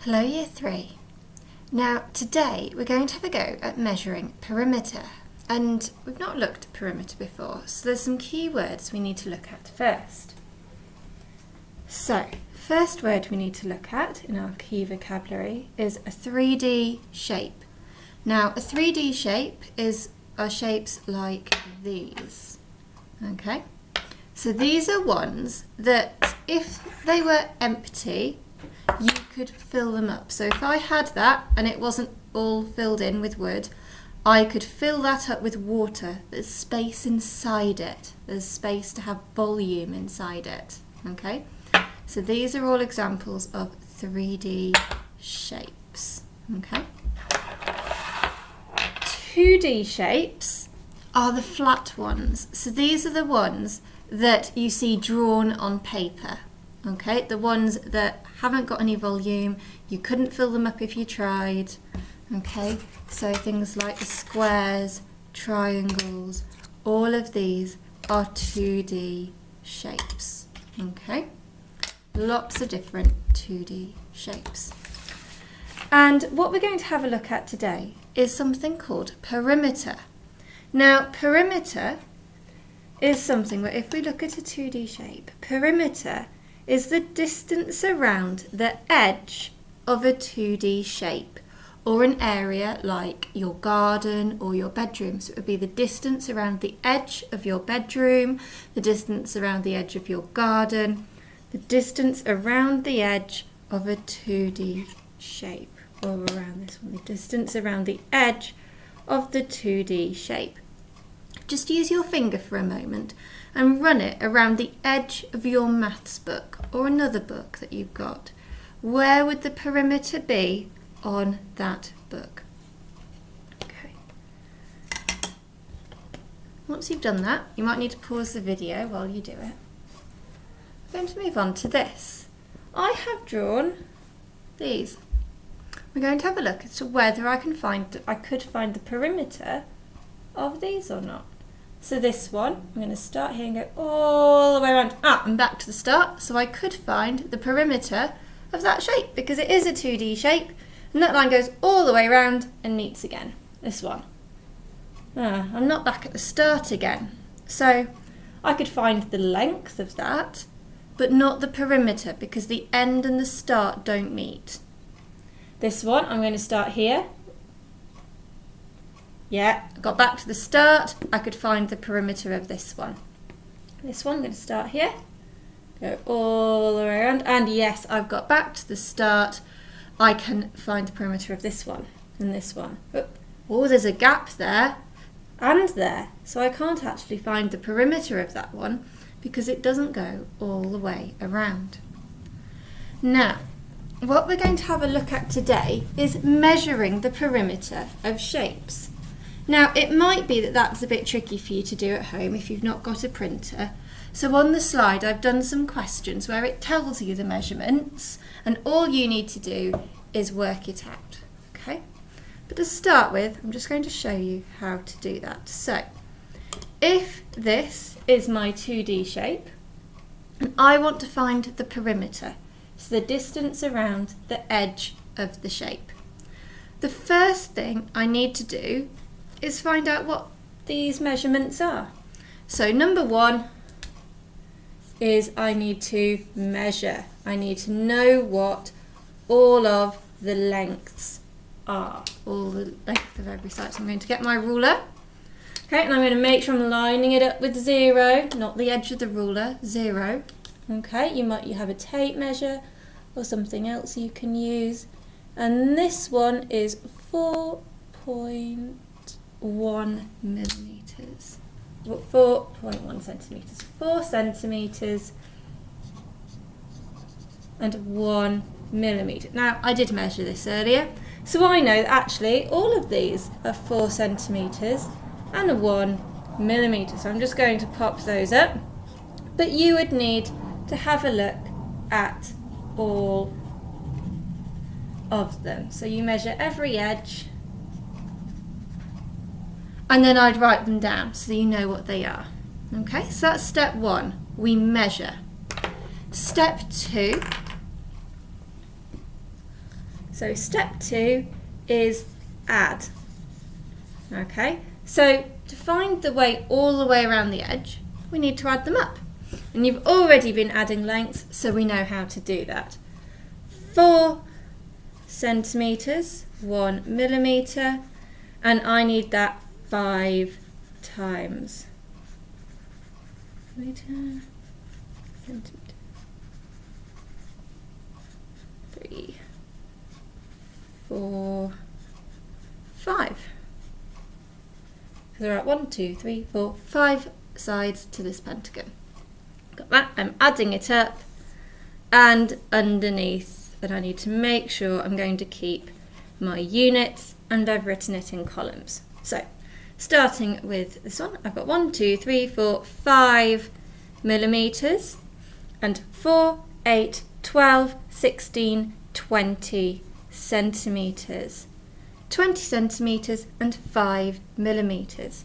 Hello Year 3. Now today we're going to have a go at measuring perimeter, and we've not looked at perimeter before, so there's some key words we need to look at first. So, first word we need to look at in our key vocabulary is a 3D shape. Now a 3D shape are shapes like these. Okay? So these are ones that if they were empty, you could fill them up. So if I had that and it wasn't all filled in with wood, I could fill that up with water. There's space inside it. There's space to have volume inside it. Okay? So these are all examples of 3D shapes. Okay? 2D shapes are the flat ones. So these are the ones that you see drawn on paper. Okay, the ones that haven't got any volume, you couldn't fill them up if you tried. Okay, so things like the squares, triangles, all of these are 2D shapes. Okay, lots of different 2D shapes. And what we're going to have a look at today is something called perimeter. Now, perimeter is something where if we look at a 2D shape, perimeter is the distance around the edge of a 2D shape, or an area like your garden or your bedroom. So it would be the distance around the edge of your bedroom, the distance around the edge of your garden, the distance around the edge of a 2D shape, or around this one, the distance around the edge of the 2D shape. Just use your finger for a moment and run it around the edge of your maths book or another book that you've got. Where would the perimeter be on that book? Okay. Once you've done that, you might need to pause the video while you do it. I'm going to move on to this. I have drawn these. We're going to have a look as to whether I could find the perimeter of these or not. So this one, I'm going to start here and go all the way around and back to the start. So I could find the perimeter of that shape because it is a 2D shape, and that line goes all the way around and meets again. This one. I'm not back at the start again. So I could find the length of that, but not the perimeter because the end and the start don't meet. This one, I'm going to start here. Yeah, I got back to the start, I could find the perimeter of this one. This one, I'm going to start here, go all the way around, and yes, I've got back to the start. I can find the perimeter of this one and this one. Oh, there's a gap there and there, so I can't actually find the perimeter of that one because it doesn't go all the way around. Now, what we're going to have a look at today is measuring the perimeter of shapes. Now, it might be that that's a bit tricky for you to do at home if you've not got a printer. So on the slide, I've done some questions where it tells you the measurements, and all you need to do is work it out, okay? But to start with, I'm just going to show you how to do that. So, if this is my 2D shape, and I want to find the perimeter, so the distance around the edge of the shape, the first thing I need to do is find out what these measurements are. So number one is I need to measure. I need to know what all of the lengths are, all the length of every side. So I'm going to get my ruler, okay, and I'm going to make sure I'm lining it up with 0, not the edge of the ruler, 0. Okay, you have a tape measure or something else you can use, and this one is 4.1 millimeters. 4.1 centimeters. 4 centimeters and 1 millimeter. Now, I did measure this earlier, so I know that actually all of these are 4 centimeters and a 1 millimeter. So I'm just going to pop those up. But you would need to have a look at all of them. So you measure every edge, and then I'd write them down so you know what they are. Okay, so that's step 1, we measure. Step 2 So step 2 is add. Okay, so to find the way all the way around the edge, we need to add them up. And you've already been adding lengths, so we know how to do that. 4 centimetres, 1 millimetre, and I need that 5 times. Centimetre, 3, 4, 5. There are 1, 2, 3, 4, 5 sides to this pentagon. Got that? I'm adding it up, and underneath, and I need to make sure I'm going to keep my units, and I've written it in columns. So, starting with this one, I've got 1, 2, 3, 4, 5 millimetres, and 4, 8, 12, 16, 20 centimetres. 20 centimetres and 5 millimetres.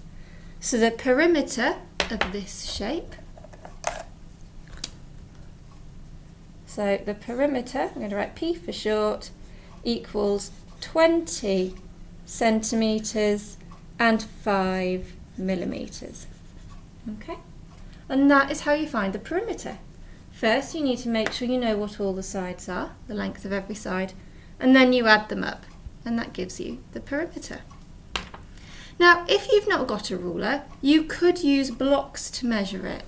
So the perimeter of this shape, so the perimeter, I'm going to write P for short, equals 20 centimetres and 5 millimetres. Okay, and that is how you find the perimeter. First you need to make sure you know what all the sides are, the length of every side, and then you add them up. And that gives you the perimeter. Now, if you've not got a ruler, you could use blocks to measure it.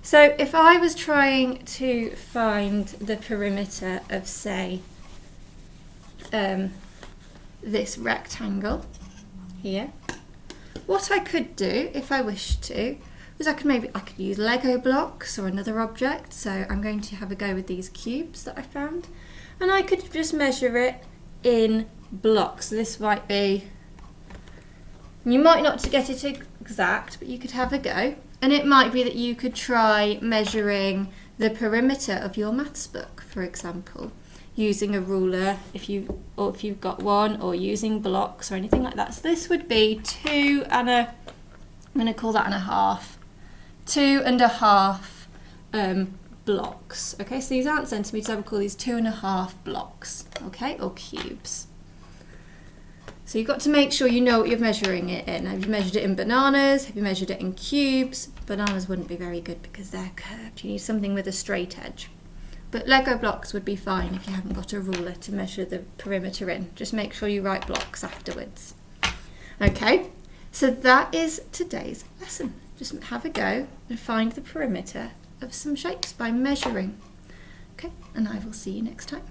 So if I was trying to find the perimeter of, say, this rectangle here, what I could do, if I wished to, was I could use Lego blocks or another object. So I'm going to have a go with these cubes that I found, and I could just measure it in blocks. This might be, you might not get it exact, but you could have a go, and it might be that you could try measuring the perimeter of your maths book, for example, using a ruler if you've got one, or using blocks or anything like that. So this would be 2 and a, I'm going to call that and a half, 2 and a half blocks. Okay, so these aren't centimetres, I would call these 2 and a half blocks, okay, or cubes. So you've got to make sure you know what you're measuring it in. Have you measured it in bananas? Have you measured it in cubes? Bananas wouldn't be very good because they're curved. You need something with a straight edge. But Lego blocks would be fine if you haven't got a ruler to measure the perimeter in. Just make sure you write blocks afterwards. Okay, so that is today's lesson. Just have a go and find the perimeter of some shapes by measuring. Okay, and I will see you next time.